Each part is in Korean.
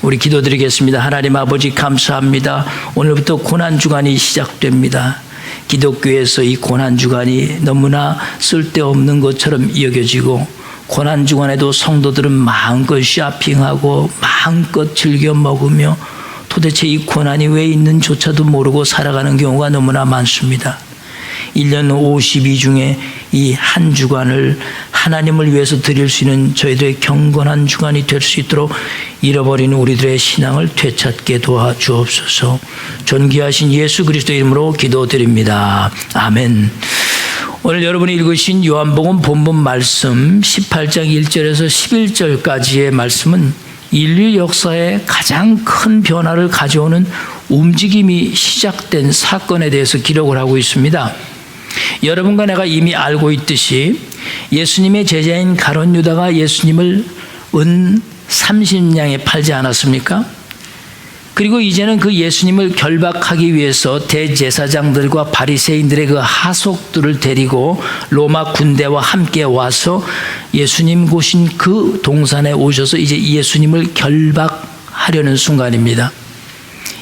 우리 기도드리겠습니다. 하나님 아버지 감사합니다. 오늘부터 고난주간이 시작됩니다. 기독교에서 이 고난주간이 너무나 쓸데없는 것처럼 여겨지고, 고난주간에도 성도들은 마음껏 쇼핑하고 마음껏 즐겨 먹으며 도대체 이 고난이 왜 있는조차도 모르고 살아가는 경우가 너무나 많습니다. 1년 52 중에 이 한 주간을 하나님을 위해서 드릴 수 있는 저희들의 경건한 주간이 될 수 있도록 잃어버린 우리들의 신앙을 되찾게 도와주옵소서. 존귀하신 예수 그리스도 이름으로 기도드립니다. 아멘. 오늘 여러분이 읽으신 요한복음 본문 말씀 18장 1절에서 11절까지의 말씀은 인류 역사에 가장 큰 변화를 가져오는 움직임이 시작된 사건에 대해서 기록을 하고 있습니다. 여러분과 내가 이미 알고 있듯이 예수님의 제자인 가룟 유다가 예수님을 은 30냥에 팔지 않았습니까? 그리고 이제는 그 예수님을 결박하기 위해서 대제사장들과 바리새인들의 그 하속들을 데리고 로마 군대와 함께 와서 예수님 고신 그 동산에 오셔서 이제 예수님을 결박하려는 순간입니다.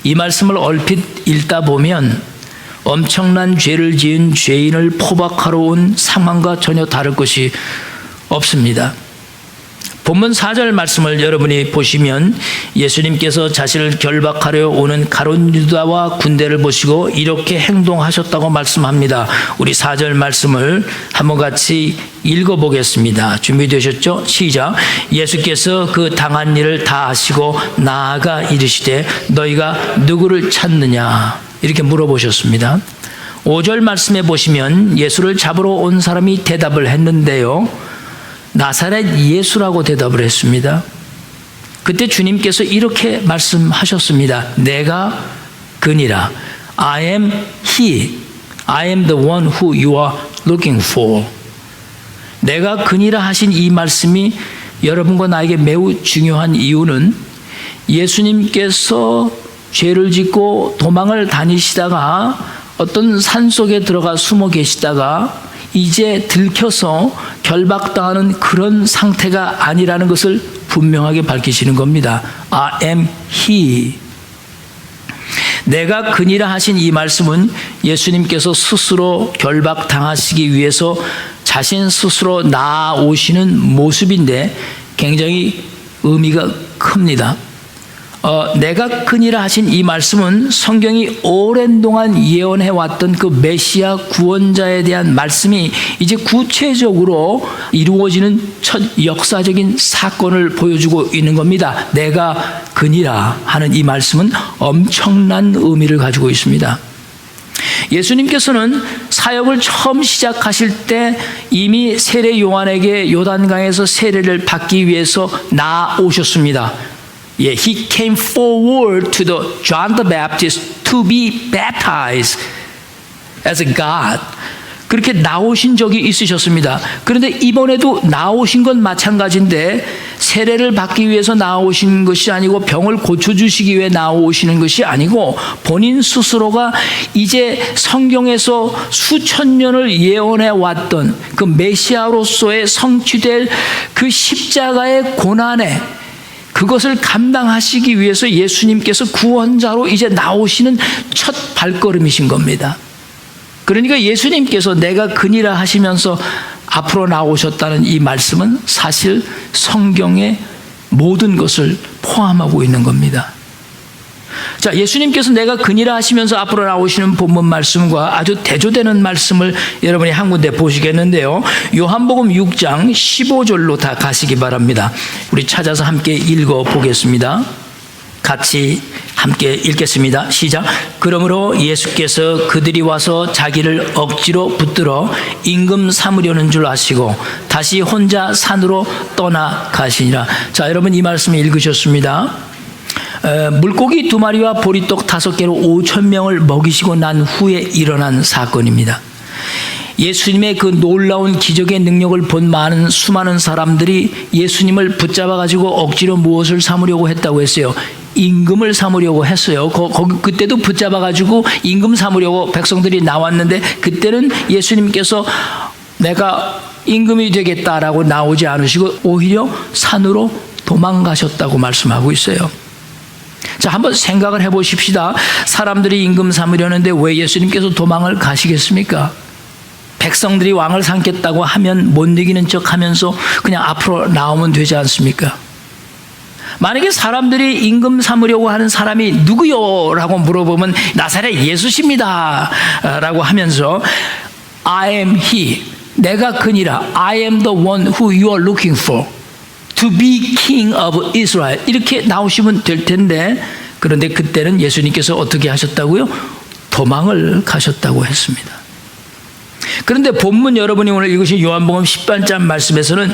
이 말씀을 얼핏 읽다 보면 엄청난 죄를 지은 죄인을 포박하러 온 상황과 전혀 다를 것이 없습니다. 본문 4절 말씀을 여러분이 보시면 예수님께서 자신을 결박하려 오는 가룟 유다와 군대를 보시고 이렇게 행동하셨다고 말씀합니다. 우리 4절 말씀을 한번 같이 읽어보겠습니다. 준비되셨죠? 시작. 예수께서 그 당한 일을 다 아시고 나아가 이르시되 너희가 누구를 찾느냐 이렇게 물어보셨습니다. 5절 말씀에 보시면 예수를 잡으러 온 사람이 대답을 했는데요, 나사렛 예수라고 대답을 했습니다. 그때 주님께서 이렇게 말씀하셨습니다. 내가 그니라. I am he. I am the one who you are looking for. 내가 그니라 하신 이 말씀이 여러분과 나에게 매우 중요한 이유는 예수님께서 죄를 짓고 도망을 다니시다가 어떤 산속에 들어가 숨어 계시다가 이제 들켜서 결박당하는 그런 상태가 아니라는 것을 분명하게 밝히시는 겁니다. I am he. 내가 그니라 하신 이 말씀은 예수님께서 스스로 결박당하시기 위해서 자신 스스로 나아오시는 모습인데 굉장히 의미가 큽니다. 내가 그니라 하신 이 말씀은 성경이 오랜 동안 예언해왔던 그 메시아 구원자에 대한 말씀이 이제 구체적으로 이루어지는 첫 역사적인 사건을 보여주고 있는 겁니다. 내가 그니라 하는 이 말씀은 엄청난 의미를 가지고 있습니다. 예수님께서는 사역을 처음 시작하실 때 이미 세례 요한에게 요단강에서 세례를 받기 위해서 나아오셨습니다. He came forward to the John the Baptist to be baptized as a God. 그렇게 나오신 적이 있으셨습니다. 그런데 이번에도 나오신 건 마찬가지인데 세례를 받기 위해서 나오신 것이 아니고 병을 고쳐주시기 위해 나오시는 것이 아니고 본인 스스로가 이제 성경에서 수천 년을 예언해 왔던 그 메시아로서의 성취될 그 십자가의 고난에 그것을 감당하시기 위해서 예수님께서 구원자로 이제 나오시는 첫 발걸음이신 겁니다. 그러니까 예수님께서 내가 그니라 하시면서 앞으로 나오셨다는 이 말씀은 사실 성경의 모든 것을 포함하고 있는 겁니다. 자, 예수님께서 내가 그니라 하시면서 앞으로 나오시는 본문 말씀과 아주 대조되는 말씀을 여러분이 한 군데 보시겠는데요. 요한복음 6장 15절로 다 가시기 바랍니다. 우리 찾아서 함께 읽어보겠습니다. 같이 함께 읽겠습니다. 시작. 그러므로 예수께서 그들이 와서 자기를 억지로 붙들어 임금 삼으려는 줄 아시고 다시 혼자 산으로 떠나가시니라. 자, 여러분 이 말씀 읽으셨습니다. 물고기 2마리와 보리떡 5개로 5,000명을 먹이시고 난 후에 일어난 사건입니다. 예수님의 그 놀라운 기적의 능력을 본 수많은 사람들이 예수님을 붙잡아 가지고 억지로 무엇을 삼으려고 했다고 했어요. 임금을 삼으려고 했어요. 그때도 붙잡아 가지고 임금 삼으려고 백성들이 나왔는데 그때는 예수님께서 내가 임금이 되겠다라고 나오지 않으시고 오히려 산으로 도망가셨다고 말씀하고 있어요. 자, 한번 생각을 해보십시다. 사람들이 임금 삼으려는데 왜 예수님께서 도망을 가시겠습니까? 백성들이 왕을 삼겠다고 하면 못 이기는 척 하면서 그냥 앞으로 나오면 되지 않습니까? 만약에 사람들이 임금 삼으려고 하는 사람이 누구요? 라고 물어보면 나사렛 예수십니다 라고 하면서 I am he, 내가 그니라, I am the one who you are looking for to be king of Israel, 이렇게 나오시면 될 텐데, 그런데 그때는 예수님께서 어떻게 하셨다고요? 도망을 가셨다고 했습니다. 그런데 본문 여러분이 오늘 읽으신 요한복음 10장 말씀에서는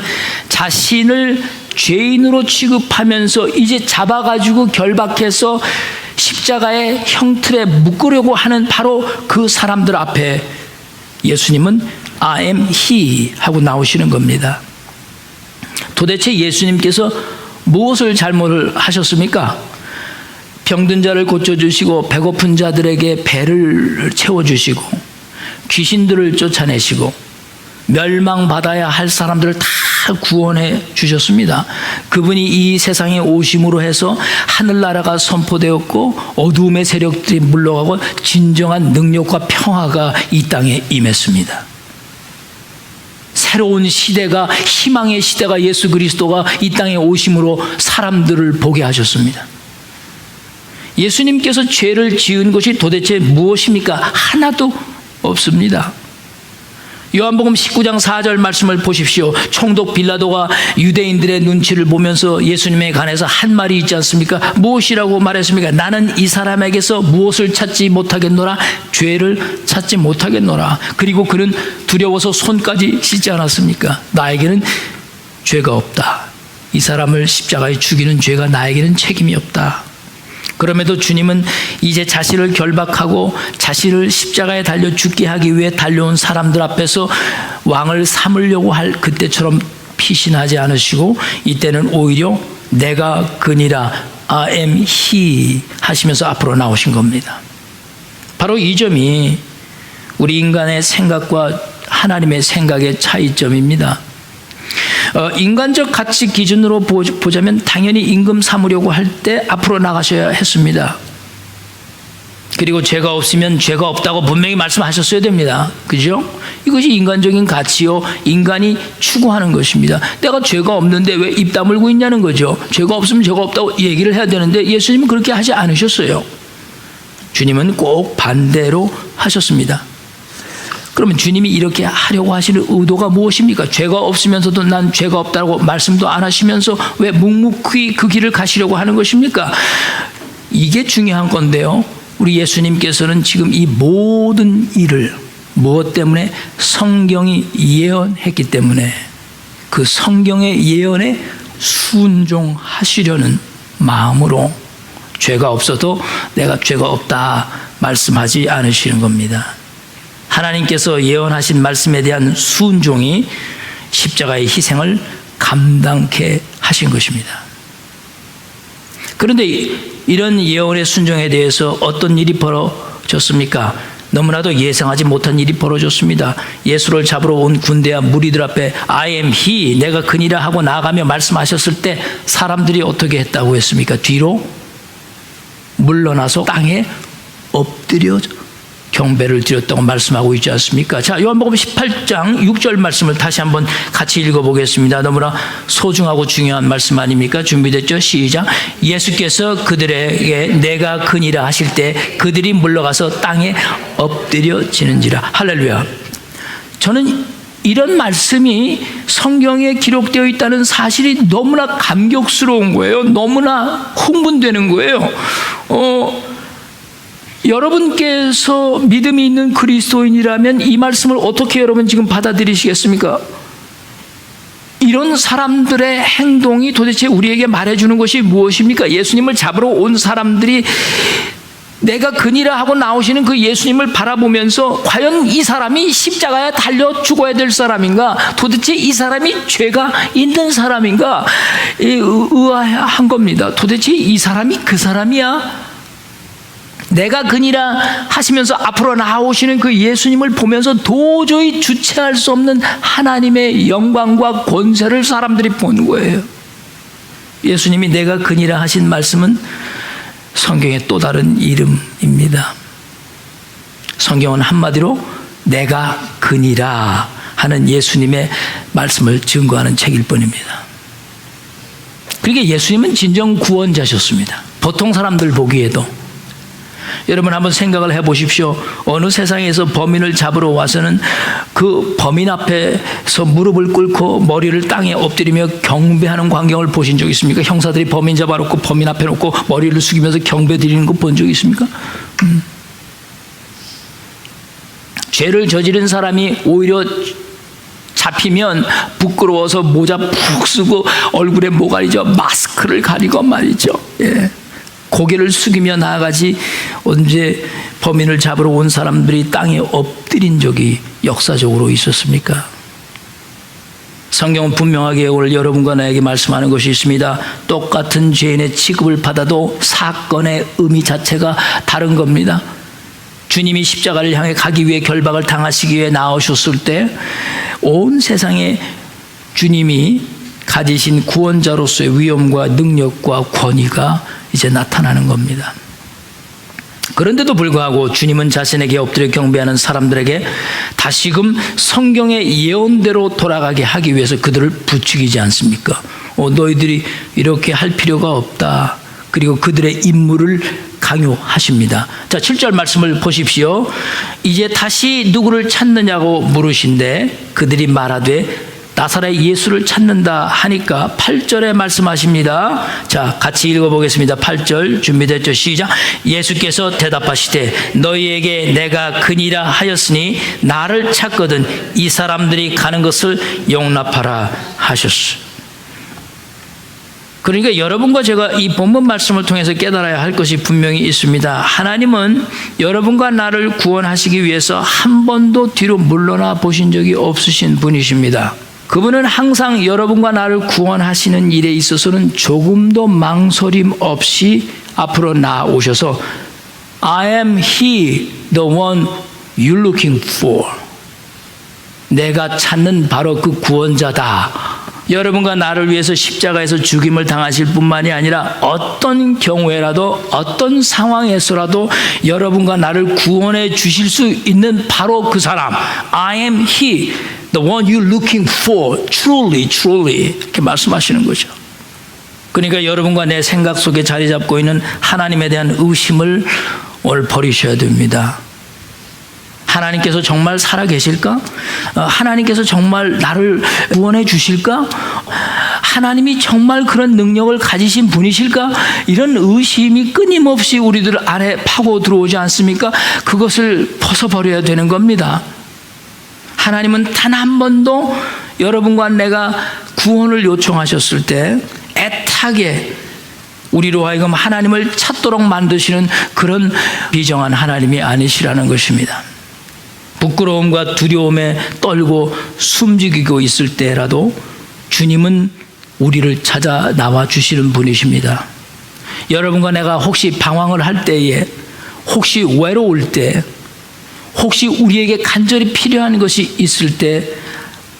자신을 죄인으로 취급하면서 이제 잡아가지고 결박해서 십자가의 형틀에 묶으려고 하는 바로 그 사람들 앞에 예수님은 I am he 하고 나오시는 겁니다. 도대체 예수님께서 무엇을 잘못을 하셨습니까? 병든 자를 고쳐주시고 배고픈 자들에게 배를 채워주시고 귀신들을 쫓아내시고 멸망받아야 할 사람들을 다 구원해 주셨습니다. 그분이 이 세상에 오심으로 해서 하늘나라가 선포되었고 어두움의 세력들이 물러가고 진정한 능력과 평화가 이 땅에 임했습니다. 새로운 시대가, 희망의 시대가, 예수 그리스도가 이 땅에 오심으로 사람들을 보게 하셨습니다. 예수님께서 죄를 지은 것이 도대체 무엇입니까? 하나도 없습니다. 요한복음 19장 4절 말씀을 보십시오. 총독 빌라도가 유대인들의 눈치를 보면서 예수님에 관해서 한 말이 있지 않습니까? 무엇이라고 말했습니까? 나는 이 사람에게서 무엇을 찾지 못하겠노라? 죄를 찾지 못하겠노라. 그리고 그는 두려워서 손까지 씻지 않았습니까? 나에게는 죄가 없다. 이 사람을 십자가에 죽이는 죄가 나에게는 책임이 없다. 그럼에도 주님은 이제 자신을 결박하고 자신을 십자가에 달려 죽게 하기 위해 달려온 사람들 앞에서 왕을 삼으려고 할 그때처럼 피신하지 않으시고 이때는 오히려 내가 그니라 I am he 하시면서 앞으로 나오신 겁니다. 바로 이 점이 우리 인간의 생각과 하나님의 생각의 차이점입니다. 인간적 가치 기준으로 보자면 당연히 임금 삼으려고 할 때 앞으로 나가셔야 했습니다. 그리고 죄가 없으면 죄가 없다고 분명히 말씀하셨어야 됩니다. 그죠? 이것이 인간적인 가치요, 인간이 추구하는 것입니다. 내가 죄가 없는데 왜 입 다물고 있냐는 거죠. 죄가 없으면 죄가 없다고 얘기를 해야 되는데 예수님은 그렇게 하지 않으셨어요. 주님은 꼭 반대로 하셨습니다. 그러면 주님이 이렇게 하려고 하시는 의도가 무엇입니까? 죄가 없으면서도 난 죄가 없다고 말씀도 안 하시면서 왜 묵묵히 그 길을 가시려고 하는 것입니까? 이게 중요한 건데요. 우리 예수님께서는 지금 이 모든 일을 무엇 때문에? 성경이 예언했기 때문에 그 성경의 예언에 순종하시려는 마음으로 죄가 없어도 내가 죄가 없다 말씀하지 않으시는 겁니다. 하나님께서 예언하신 말씀에 대한 순종이 십자가의 희생을 감당케 하신 것입니다. 그런데 이런 예언의 순종에 대해서 어떤 일이 벌어졌습니까? 너무나도 예상하지 못한 일이 벌어졌습니다. 예수를 잡으러 온 군대와 무리들 앞에 I am he, 내가 그니라 하고 나아가며 말씀하셨을 때 사람들이 어떻게 했다고 했습니까? 뒤로 물러나서 땅에 엎드려 경배를 드렸다고 말씀하고 있지 않습니까? 자, 요한복음 18장 6절 말씀을 다시 한번 같이 읽어보겠습니다. 너무나 소중하고 중요한 말씀 아닙니까? 준비됐죠? 시작. 예수께서 그들에게 내가 그니라 하실 때 그들이 물러가서 땅에 엎드려지는지라. 할렐루야. 저는 이런 말씀이 성경에 기록되어 있다는 사실이 너무나 감격스러운 거예요. 너무나 흥분되는 거예요. 여러분께서 믿음이 있는 그리스도인이라면 이 말씀을 어떻게 여러분 지금 받아들이시겠습니까? 이런 사람들의 행동이 도대체 우리에게 말해주는 것이 무엇입니까? 예수님을 잡으러 온 사람들이 내가 그니라 하고 나오시는 그 예수님을 바라보면서 과연 이 사람이 십자가에 달려 죽어야 될 사람인가? 도대체 이 사람이 죄가 있는 사람인가? 의아한 겁니다. 도대체 이 사람이 그 사람이야? 내가 그니라 하시면서 앞으로 나오시는 그 예수님을 보면서 도저히 주체할 수 없는 하나님의 영광과 권세를 사람들이 보는 거예요. 예수님이 내가 그니라 하신 말씀은 성경의 또 다른 이름입니다. 성경은 한마디로 내가 그니라 하는 예수님의 말씀을 증거하는 책일 뿐입니다. 그러니까 예수님은 진정 구원자셨습니다. 보통 사람들 보기에도. 여러분 한번 생각을 해보십시오. 어느 세상에서 범인을 잡으러 와서는 그 범인 앞에서 무릎을 꿇고 머리를 땅에 엎드리며 경배하는 광경을 보신 적 있습니까? 형사들이 범인 잡아놓고 범인 앞에 놓고 머리를 숙이면서 경배 드리는 거 본 적 있습니까? 죄를 저지른 사람이 오히려 잡히면 부끄러워서 모자 푹 쓰고 얼굴에 모가리죠 마스크를 가리고 말이죠. 예. 고개를 숙이며 나아가지 언제 범인을 잡으러 온 사람들이 땅에 엎드린 적이 역사적으로 있었습니까? 성경은 분명하게 오늘 여러분과 나에게 말씀하는 것이 있습니다. 똑같은 죄인의 취급을 받아도 사건의 의미 자체가 다른 겁니다. 주님이 십자가를 향해 가기 위해 결박을 당하시기 위해 나오셨을 때 온 세상에 주님이 가지신 구원자로서의 위엄과 능력과 권위가 이제 나타나는 겁니다. 그런데도 불구하고 주님은 자신에게 엎드려 경배하는 사람들에게 다시금 성경의 예언대로 돌아가게 하기 위해서 그들을 부추기지 않습니까? 너희들이 이렇게 할 필요가 없다. 그리고 그들의 임무를 강요하십니다. 자, 7절 말씀을 보십시오. 이제 다시 누구를 찾느냐고 물으신데 그들이 말하되 나사렛 예수를 찾는다 하니까 8절에 말씀하십니다. 자, 같이 읽어보겠습니다. 8절 준비됐죠? 시작. 예수께서 대답하시되 너희에게 내가 그니라 하였으니 나를 찾거든 이 사람들이 가는 것을 용납하라 하셨어. 그러니까 여러분과 제가 이 본문 말씀을 통해서 깨달아야 할 것이 분명히 있습니다. 하나님은 여러분과 나를 구원하시기 위해서 한 번도 뒤로 물러나 보신 적이 없으신 분이십니다. 그분은 항상 여러분과 나를 구원하시는 일에 있어서는 조금도 망설임 없이 앞으로 나아오셔서 I am he, the one you're looking for. 내가 찾는 바로 그 구원자다. 여러분과 나를 위해서 십자가에서 죽임을 당하실 뿐만이 아니라 어떤 경우에라도 어떤 상황에서라도 여러분과 나를 구원해 주실 수 있는 바로 그 사람 I am he, the one you're looking for. Truly, truly 이렇게 말씀하시는 거죠. 그러니까 여러분과 내 생각 속에 자리 잡고 있는 하나님에 대한 의심을 오늘 버리셔야 됩니다. 하나님께서 정말 살아계실까? 하나님께서 정말 나를 구원해 주실까? 하나님이 정말 그런 능력을 가지신 분이실까? 이런 의심이 끊임없이 우리들 안에 파고 들어오지 않습니까? 그것을 벗어버려야 되는 겁니다. 하나님은 단 한 번도 여러분과 내가 구원을 요청하셨을 때 애타게 우리로 하여금 하나님을 찾도록 만드시는 그런 비정한 하나님이 아니시라는 것입니다. 부끄러움과 두려움에 떨고 숨죽이고 있을 때라도 주님은 우리를 찾아 나와 주시는 분이십니다. 여러분과 내가 혹시 방황을 할 때에, 혹시 외로울 때, 혹시 우리에게 간절히 필요한 것이 있을 때,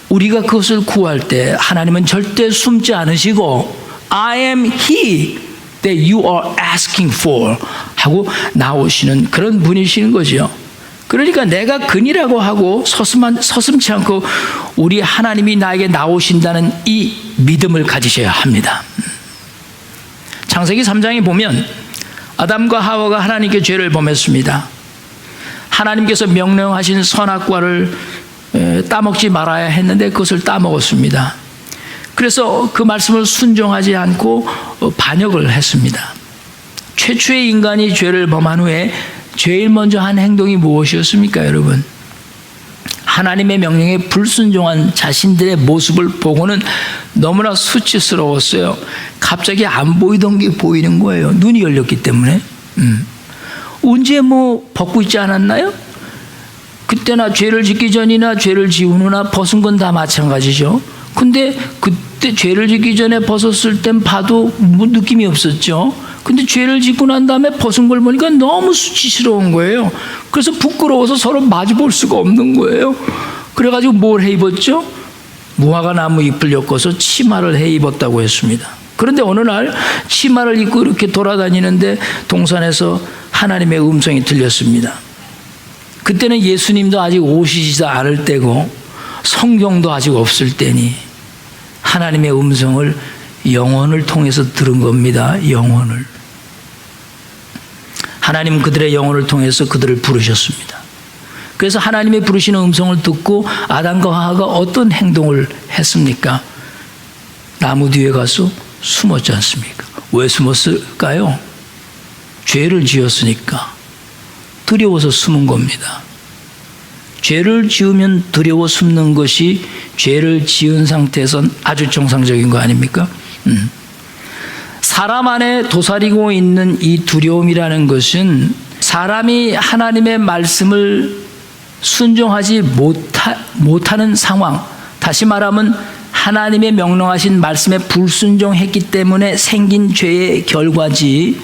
우리가 그것을 구할 때 하나님은 절대 숨지 않으시고 I am he that you are asking for 하고 나오시는 그런 분이시는 거죠. 그러니까 내가 그니라고 하고 서슴지 않고 우리 하나님이 나에게 나오신다는 이 믿음을 가지셔야 합니다. 창세기 3장에 보면 아담과 하와가 하나님께 죄를 범했습니다. 하나님께서 명령하신 선악과를 따먹지 말아야 했는데 그것을 따먹었습니다. 그래서 그 말씀을 순종하지 않고 반역을 했습니다. 최초의 인간이 죄를 범한 후에 제일 먼저 한 행동이 무엇이었습니까, 여러분? 하나님의 명령에 불순종한 자신들의 모습을 보고는 너무나 수치스러웠어요. 갑자기 안 보이던 게 보이는 거예요. 눈이 열렸기 때문에. 언제 벗고 있지 않았나요? 그때나 죄를 짓기 전이나 죄를 지은 후나 벗은 건 다 마찬가지죠. 근데 그때 죄를 짓기 전에 벗었을 땐 봐도 느낌이 없었죠. 근데 죄를 짓고 난 다음에 벗은 걸 보니까 너무 수치스러운 거예요. 그래서 부끄러워서 서로 마주 볼 수가 없는 거예요. 그래가지고 뭘 해 입었죠? 무화과 나무 잎을 엮어서 치마를 해 입었다고 했습니다. 그런데 어느 날 치마를 입고 이렇게 돌아다니는데 동산에서 하나님의 음성이 들렸습니다. 그때는 예수님도 아직 오시지도 않을 때고 성경도 아직 없을 때니 하나님의 음성을 영혼을 통해서 들은 겁니다. 영혼을. 하나님은 그들의 영혼을 통해서 그들을 부르셨습니다. 그래서 하나님의 부르시는 음성을 듣고 아담과 하와가 어떤 행동을 했습니까? 나무 뒤에 가서 숨었지 않습니까? 왜 숨었을까요? 죄를 지었으니까. 두려워서 숨은 겁니다. 죄를 지으면 두려워 숨는 것이 죄를 지은 상태에선 아주 정상적인 거 아닙니까? 사람 안에 도사리고 있는 이 두려움이라는 것은 사람이 하나님의 말씀을 순종하지 못하는 상황, 다시 말하면 하나님의 명령하신 말씀에 불순종했기 때문에 생긴 죄의 결과지,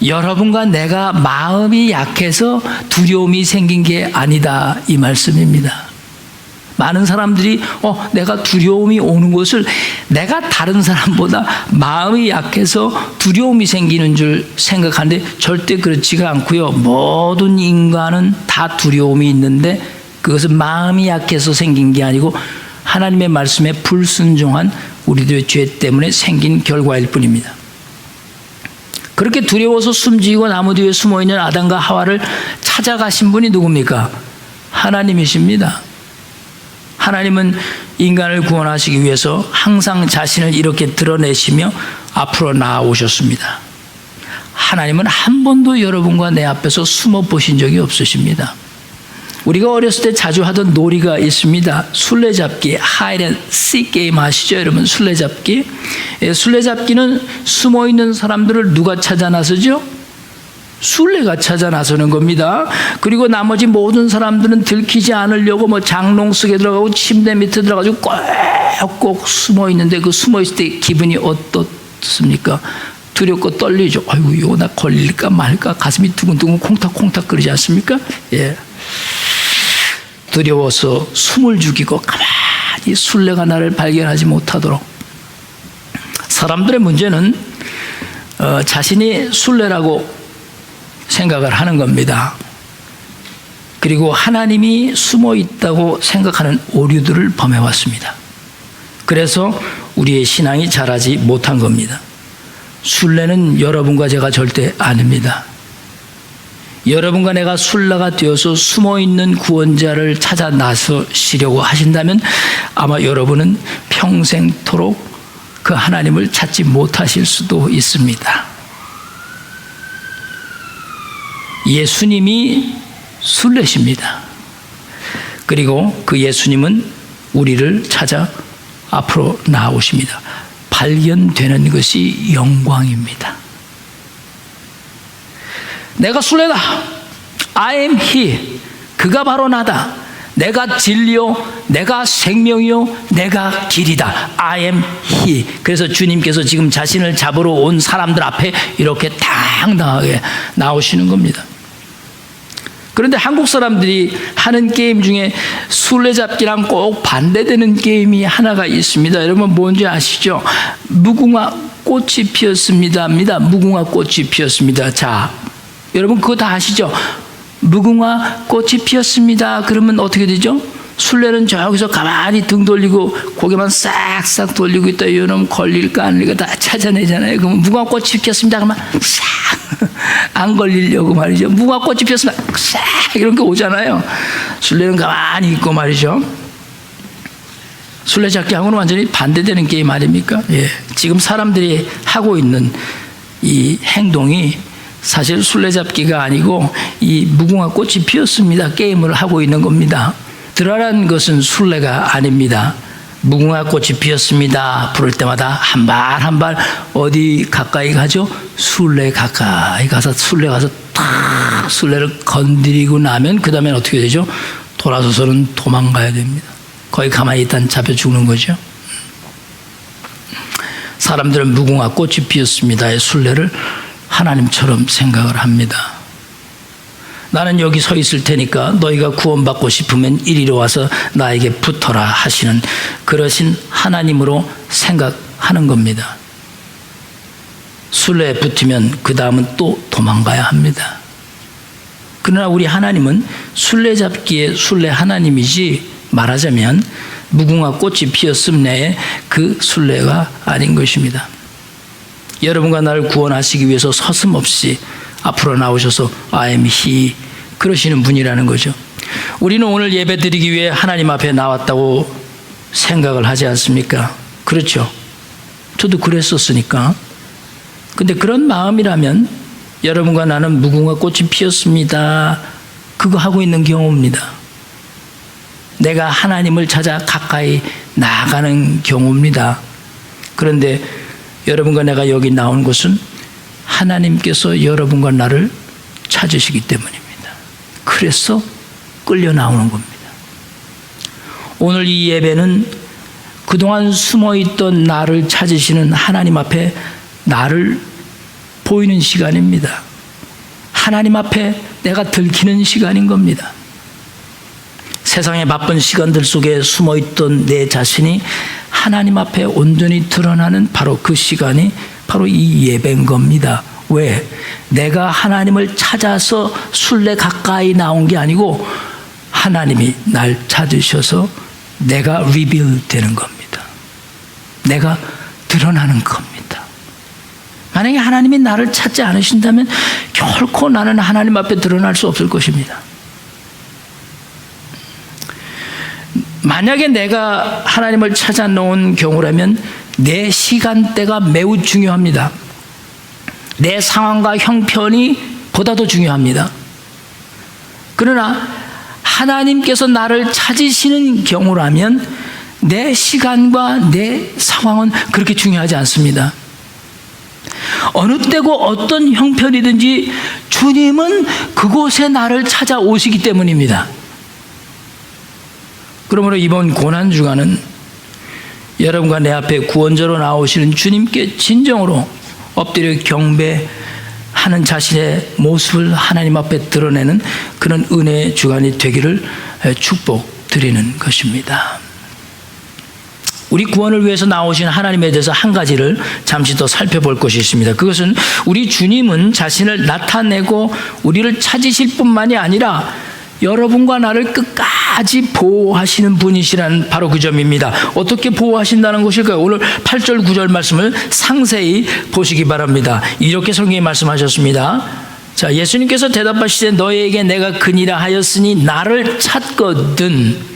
여러분과 내가 마음이 약해서 두려움이 생긴 게 아니다, 이 말씀입니다. 많은 사람들이 내가 두려움이 오는 것을 내가 다른 사람보다 마음이 약해서 두려움이 생기는 줄 생각하는데 절대 그렇지가 않고요. 모든 인간은 다 두려움이 있는데 그것은 마음이 약해서 생긴 게 아니고 하나님의 말씀에 불순종한 우리들의 죄 때문에 생긴 결과일 뿐입니다. 그렇게 두려워서 숨지고 나무 뒤에 숨어있는 아담과 하와를 찾아가신 분이 누굽니까? 하나님이십니다. 하나님은 인간을 구원하시기 위해서 항상 자신을 이렇게 드러내시며 앞으로 나아오셨습니다. 하나님은 한 번도 여러분과 내 앞에서 숨어 보신 적이 없으십니다. 우리가 어렸을 때 자주 하던 놀이가 있습니다. 술래잡기, 하이드 앤 씩 게임 아시죠? 여러분, 술래잡기. 술래잡기는 숨어있는 사람들을 누가 찾아 나서죠? 술래가 찾아 나서는 겁니다. 그리고 나머지 모든 사람들은 들키지 않으려고 장롱 속에 들어가고 침대 밑에 들어가지고 꼭 숨어 있는데 그 숨어 있을 때 기분이 어떻습니까? 두렵고 떨리죠. 아이고, 이거 나 걸릴까 말까 가슴이 두근두근 콩닥콩닥 거리지 않습니까? 예. 두려워서 숨을 죽이고 가만히 술래가 나를 발견하지 못하도록. 사람들의 문제는 자신이 술래라고 생각을 하는 겁니다. 그리고 하나님이 숨어 있다고 생각하는 오류들을 범해왔습니다. 그래서 우리의 신앙이 자라지 못한 겁니다. 술래는 여러분과 제가 절대 아닙니다. 여러분과 내가 술래가 되어서 숨어있는 구원자를 찾아 나서시려고 하신다면 아마 여러분은 평생토록 그 하나님을 찾지 못하실 수도 있습니다. 예수님이 술래십니다. 그리고 그 예수님은 우리를 찾아 앞으로 나오십니다. 발견되는 것이 영광입니다. 내가 술래다. I am he. 그가 바로 나다. 내가 진리요, 내가 생명이요, 내가 길이다. I am he. 그래서 주님께서 지금 자신을 잡으러 온 사람들 앞에 이렇게 당당하게 나오시는 겁니다. 그런데 한국 사람들이 하는 게임 중에 술래잡기랑 꼭 반대되는 게임이 하나가 있습니다. 여러분 뭔지 아시죠? 무궁화 꽃이 피었습니다입니다. 무궁화 꽃이 피었습니다. 자, 여러분 그거 다 아시죠? 무궁화 꽃이 피었습니다. 그러면 어떻게 되죠? 술래는 저기서 가만히 등 돌리고 고개만 싹싹 돌리고 있다. 이놈 걸릴까 안 걸릴까 다 찾아내잖아요. 그러면 무궁화 꽃이 피었습니다. 그러면 싹 안 걸리려고 말이죠. 무궁화 꽃이 피었습니다. 싹 이런 게 오잖아요. 술래는 가만히 있고 말이죠. 술래잡기하고는 완전히 반대되는 게임 아닙니까? 예. 지금 사람들이 하고 있는 이 행동이 사실 술래잡기가 아니고 이 무궁화 꽃이 피었습니다 게임을 하고 있는 겁니다. 드라라는 것은 술래가 아닙니다. 무궁화 꽃이 피었습니다 부를 때마다 한 발 한 발 어디 가까이 가죠? 술래 가까이 가서 술래 가서 탁 술래를 건드리고 나면 그 다음엔 어떻게 되죠? 돌아서서는 도망가야 됩니다. 거기 가만히 있다가 잡혀 죽는 거죠. 사람들은 무궁화 꽃이 피었습니다의 술래를 하나님처럼 생각을 합니다. 나는 여기 서 있을 테니까 너희가 구원받고 싶으면 이리로 와서 나에게 붙어라 하시는 그러신 하나님으로 생각하는 겁니다. 순례에 붙으면 그 다음은 또 도망가야 합니다. 그러나 우리 하나님은 순례잡기의 순례 하나님이지 말하자면 무궁화 꽃이 피었음 내에 그 순례가 아닌 것입니다. 여러분과 나를 구원하시기 위해서 서슴없이 앞으로 나오셔서 I am he 그러시는 분이라는 거죠. 우리는 오늘 예배 드리기 위해 하나님 앞에 나왔다고 생각을 하지 않습니까? 그렇죠. 저도 그랬었으니까. 근데 그런 마음이라면 여러분과 나는 무궁화 꽃이 피었습니다. 그거 하고 있는 경우입니다. 내가 하나님을 찾아 가까이 나아가는 경우입니다. 그런데 여러분과 내가 여기 나온 것은 하나님께서 여러분과 나를 찾으시기 때문입니다. 그래서 끌려 나오는 겁니다. 오늘 이 예배는 그동안 숨어있던 나를 찾으시는 하나님 앞에 나를 보이는 시간입니다. 하나님 앞에 내가 들키는 시간인 겁니다. 세상의 바쁜 시간들 속에 숨어있던 내 자신이 하나님 앞에 온전히 드러나는 바로 그 시간이 바로 이 예배인 겁니다. 왜? 내가 하나님을 찾아서 순례 가까이 나온 게 아니고 하나님이 날 찾으셔서 내가 리빌 되는 겁니다. 내가 드러나는 겁니다. 만약에 하나님이 나를 찾지 않으신다면 결코 나는 하나님 앞에 드러날 수 없을 것입니다. 만약에 내가 하나님을 찾아놓은 경우라면 내 시간대가 매우 중요합니다. 내 상황과 형편이 보다도 중요합니다. 그러나 하나님께서 나를 찾으시는 경우라면 내 시간과 내 상황은 그렇게 중요하지 않습니다. 어느 때고 어떤 형편이든지 주님은 그곳에 나를 찾아오시기 때문입니다. 그러므로 이번 고난주간은 여러분과 내 앞에 구원자로 나오시는 주님께 진정으로 엎드려 경배하는 자신의 모습을 하나님 앞에 드러내는 그런 은혜의 주간이 되기를 축복드리는 것입니다. 우리 구원을 위해서 나오신 하나님에 대해서 한 가지를 잠시 더 살펴볼 것이 있습니다. 그것은 우리 주님은 자신을 나타내고 우리를 찾으실 뿐만이 아니라 여러분과 나를 끝까지 보호하시는 분이시라는 바로 그 점입니다. 어떻게 보호하신다는 것일까요? 오늘 8절 9절 말씀을 상세히 보시기 바랍니다. 이렇게 성경이 말씀하셨습니다. 자, 예수님께서 대답하시되 너희에게 내가 그니라 하였으니 나를 찾거든.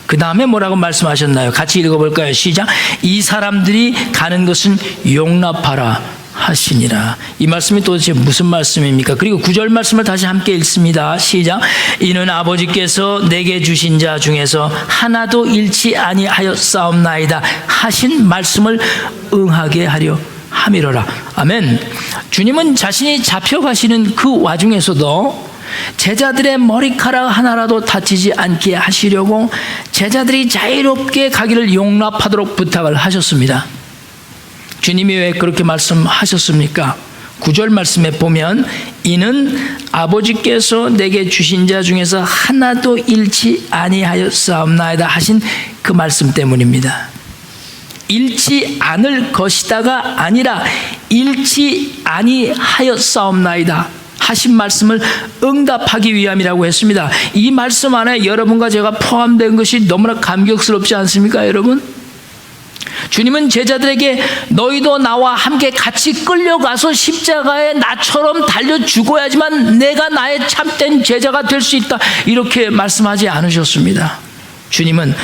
그 다음에 뭐라고 말씀하셨나요? 같이 읽어볼까요? 시작. 이 사람들이 가는 것은 용납하라 하시니라. 이 말씀이 도대체 무슨 말씀입니까? 그리고 9절 말씀을 다시 함께 읽습니다. 시작. 이는 아버지께서 내게 주신 자 중에서 하나도 잃지 아니하였사옵나이다 하신 말씀을 응하게 하려 함이로라. 아멘. 주님은 자신이 잡혀가시는 그 와중에서도 제자들의 머리카락 하나라도 다치지 않게 하시려고 제자들이 자유롭게 가기를 용납하도록 부탁을 하셨습니다. 주님이 왜 그렇게 말씀하셨습니까? 9절 말씀에 보면 이는 아버지께서 내게 주신 자 중에서 하나도 잃지 아니하였사옵나이다 하신 그 말씀 때문입니다. 잃지 않을 것이다가 아니라 잃지 아니하였사옵나이다 하신 말씀을 응답하기 위함이라고 했습니다. 이 말씀 안에 여러분과 제가 포함된 것이 너무나 감격스럽지 않습니까, 여러분? 주님은 제자들에게 너희도 나와 함께 같이 끌려가서 십자가에 나처럼 달려 죽어야지만 내가 나의 참된 제자가 될 수 있다 이렇게 말씀하지 않으셨습니다. 주님은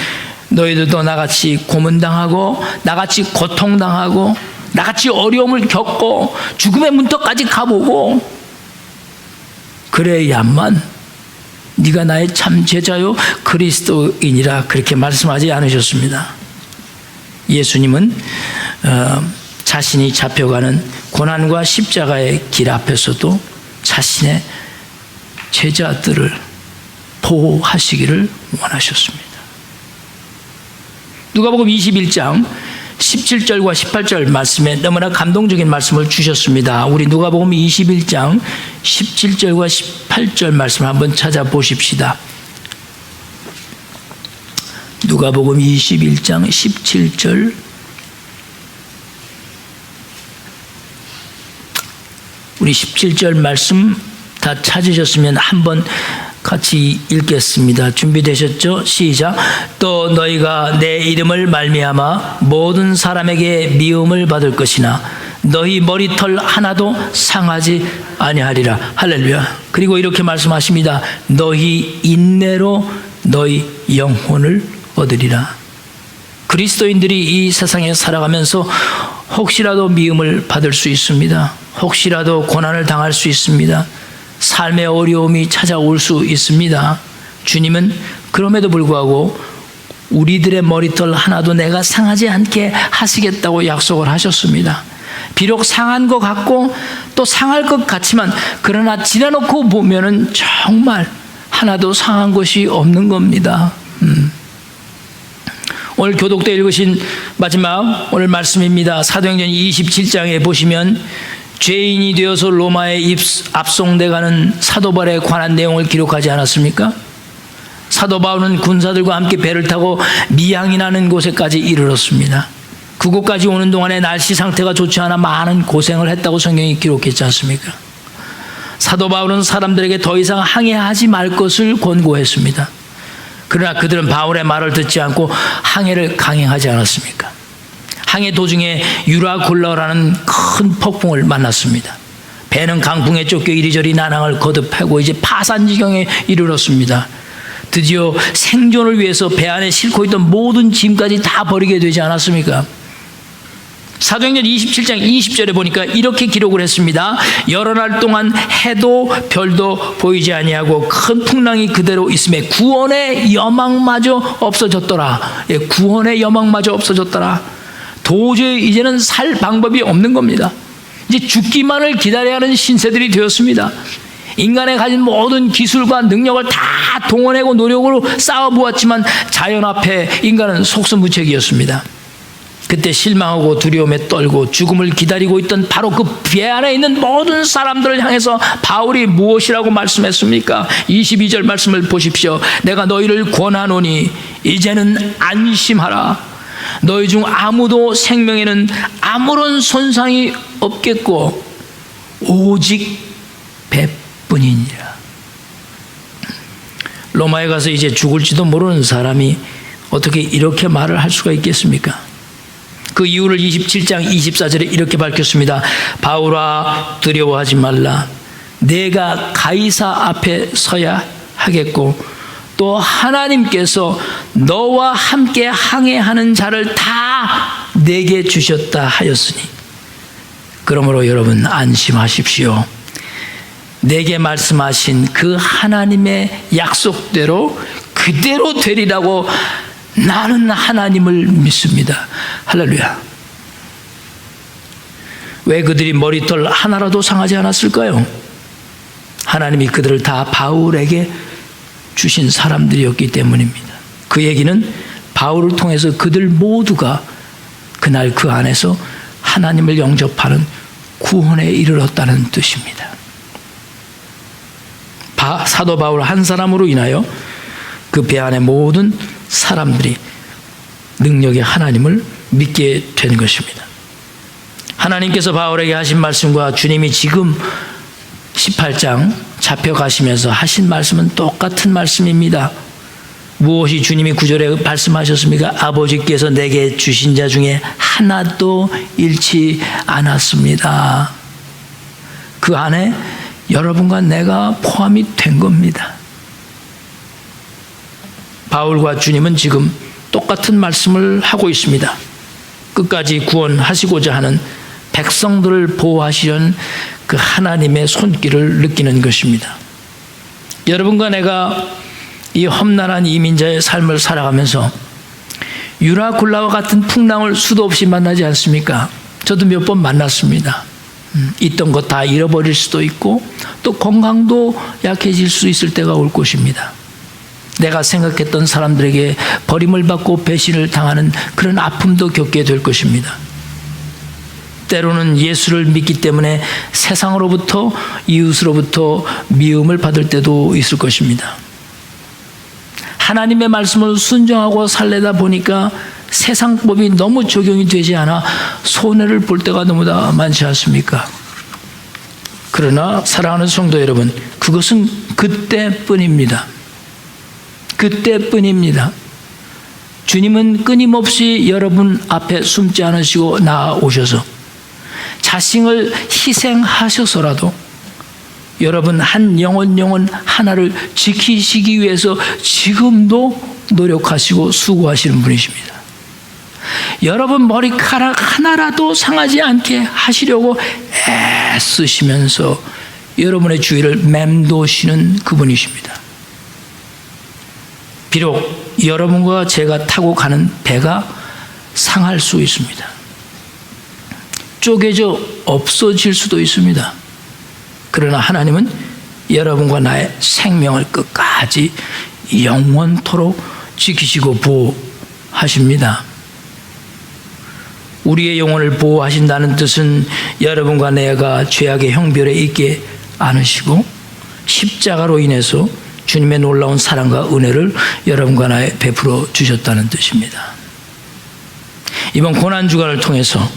너희들도 나같이 고문당하고 나같이 고통당하고 나같이 어려움을 겪고 죽음의 문턱까지 가보고 그래야만 네가 나의 참 제자요 그리스도인이라 그렇게 말씀하지 않으셨습니다. 예수님은 자신이 잡혀가는 고난과 십자가의 길 앞에서도 자신의 제자들을 보호하시기를 원하셨습니다. 누가복음 21장 17절과 18절 말씀에 너무나 감동적인 말씀을 주셨습니다. 우리 누가복음 21장 17절과 18절 말씀을 한번 찾아보십시다. 누가복음 21장 17절 우리 17절 말씀 다 찾으셨으면 한번 같이 읽겠습니다. 준비되셨죠? 시작. 또 너희가 내 이름을 말미암아 모든 사람에게 미움을 받을 것이나 너희 머리털 하나도 상하지 아니하리라. 할렐루야. 그리고 이렇게 말씀하십니다. 너희 인내로 너희 영혼을 얻으리라. 그리스도인들이 이 세상에 살아가면서 혹시라도 미움을 받을 수 있습니다. 혹시라도 고난을 당할 수 있습니다. 삶의 어려움이 찾아올 수 있습니다. 주님은 그럼에도 불구하고 우리들의 머리털 하나도 내가 상하지 않게 하시겠다고 약속을 하셨습니다. 비록 상한 것 같고 또 상할 것 같지만 그러나 지나놓고 보면은 정말 하나도 상한 것이 없는 겁니다. 오늘 교독 때 읽으신 마지막 오늘 말씀입니다. 사도행전 27장에 보시면 죄인이 되어서 로마에 압송돼가는 사도 바울에 관한 내용을 기록하지 않았습니까? 사도 바울은 군사들과 함께 배를 타고 미양이라는 곳에까지 이르렀습니다. 그곳까지 오는 동안에 날씨 상태가 좋지 않아 많은 고생을 했다고 성경이 기록했지 않습니까? 사도 바울은 사람들에게 더 이상 항해하지 말 것을 권고했습니다. 그러나 그들은 바울의 말을 듣지 않고 항해를 강행하지 않았습니까? 항해 도중에 유라굴라라는 큰 폭풍을 만났습니다. 배는 강풍에 쫓겨 이리저리 난항을 거듭하고 이제 파산 지경에 이르렀습니다. 드디어 생존을 위해서 배 안에 싣고 있던 모든 짐까지 다 버리게 되지 않았습니까? 사도행전 27장 20절에 보니까 이렇게 기록을 했습니다. 여러 날 동안 해도 별도 보이지 아니하고 큰 풍랑이 그대로 있음에 구원의 여망마저 없어졌더라. 예, 구원의 여망마저 없어졌더라. 도저히 이제는 살 방법이 없는 겁니다. 이제 죽기만을 기다려야 하는 신세들이 되었습니다. 인간의 가진 모든 기술과 능력을 다 동원하고 노력으로 쌓아보았지만 자연 앞에 인간은 속수무책이었습니다. 그때 실망하고 두려움에 떨고 죽음을 기다리고 있던 바로 그 배 안에 있는 모든 사람들을 향해서 바울이 무엇이라고 말씀했습니까? 22절 말씀을 보십시오. 내가 너희를 권하노니 이제는 안심하라. 너희 중 아무도 생명에는 아무런 손상이 없겠고 오직 배뿐이니라. 로마에 가서 이제 죽을지도 모르는 사람이 어떻게 이렇게 말을 할 수가 있겠습니까? 그 이유를 27장 24절에 이렇게 밝혔습니다. 바울아 두려워하지 말라. 내가 가이사 앞에 서야 하겠고 또 하나님께서 너와 함께 항해하는 자를 다 내게 주셨다 하였으니 그러므로 여러분 안심하십시오. 내게 말씀하신 그 하나님의 약속대로 그대로 되리라고 나는 하나님을 믿습니다. 할렐루야. 왜 그들이 머리털 하나라도 상하지 않았을까요? 하나님이 그들을 다 바울에게 주신 사람들이었기 때문입니다. 그 얘기는 바울을 통해서 그들 모두가 그날 그 안에서 하나님을 영접하는 구원에 이르렀다는 뜻입니다. 사도 바울 한 사람으로 인하여 그 배 안의 모든 사람들이 능력의 하나님을 믿게 된 것입니다. 하나님께서 바울에게 하신 말씀과 주님이 지금 18장 잡혀가시면서 하신 말씀은 똑같은 말씀입니다. 무엇이 주님이 9절에 말씀하셨습니까? 아버지께서 내게 주신 자 중에 하나도 잃지 않았습니다. 그 안에 여러분과 내가 포함이 된 겁니다. 바울과 주님은 지금 똑같은 말씀을 하고 있습니다. 끝까지 구원하시고자 하는 백성들을 보호하시려는 그 하나님의 손길을 느끼는 것입니다. 여러분과 내가 이 험난한 이민자의 삶을 살아가면서 유라굴라와 같은 풍랑을 수도 없이 만나지 않습니까? 저도 몇 번 만났습니다. 있던 것 다 잃어버릴 수도 있고 또 건강도 약해질 수 있을 때가 올 것입니다. 내가 생각했던 사람들에게 버림을 받고 배신을 당하는 그런 아픔도 겪게 될 것입니다. 때로는 예수를 믿기 때문에 세상으로부터 이웃으로부터 미움을 받을 때도 있을 것입니다. 하나님의 말씀을 순종하고 살려다 보니까 세상법이 너무 적용이 되지 않아 손해를 볼 때가 너무나 많지 않습니까? 그러나 사랑하는 성도 여러분, 그것은 그때뿐입니다. 그때뿐입니다. 주님은 끊임없이 여러분 앞에 숨지 않으시고 나아오셔서 자신을 희생하셔서라도 여러분 한 영혼 하나를 지키시기 위해서 지금도 노력하시고 수고하시는 분이십니다. 여러분 머리카락 하나라도 상하지 않게 하시려고 애쓰시면서 여러분의 주위를 맴도시는 그분이십니다. 비록 여러분과 제가 타고 가는 배가 상할 수 있습니다. 쪼개져 없어질 수도 있습니다. 그러나 하나님은 여러분과 나의 생명을 끝까지 영원토록 지키시고 보호하십니다. 우리의 영혼을 보호하신다는 뜻은 여러분과 내가 죄악의 형벌에 있게 않으시고 십자가로 인해서 주님의 놀라운 사랑과 은혜를 여러분과 나에 베풀어 주셨다는 뜻입니다. 이번 고난주간을 통해서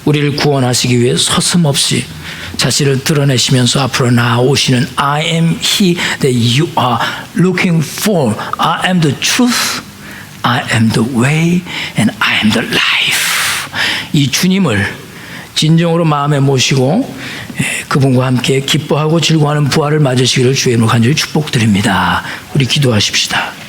우리를 구원하시기 위해 서슴없이 자신을 드러내시면서 앞으로 나아오시는 I am he that you are looking for. I am the truth. I am the way and I am the life. 이 주님을 진정으로 마음에 모시고 그분과 함께 기뻐하고 즐거워하는 부활을 맞으시기를 주의 이름으로 간절히 축복드립니다. 우리 기도하십시다.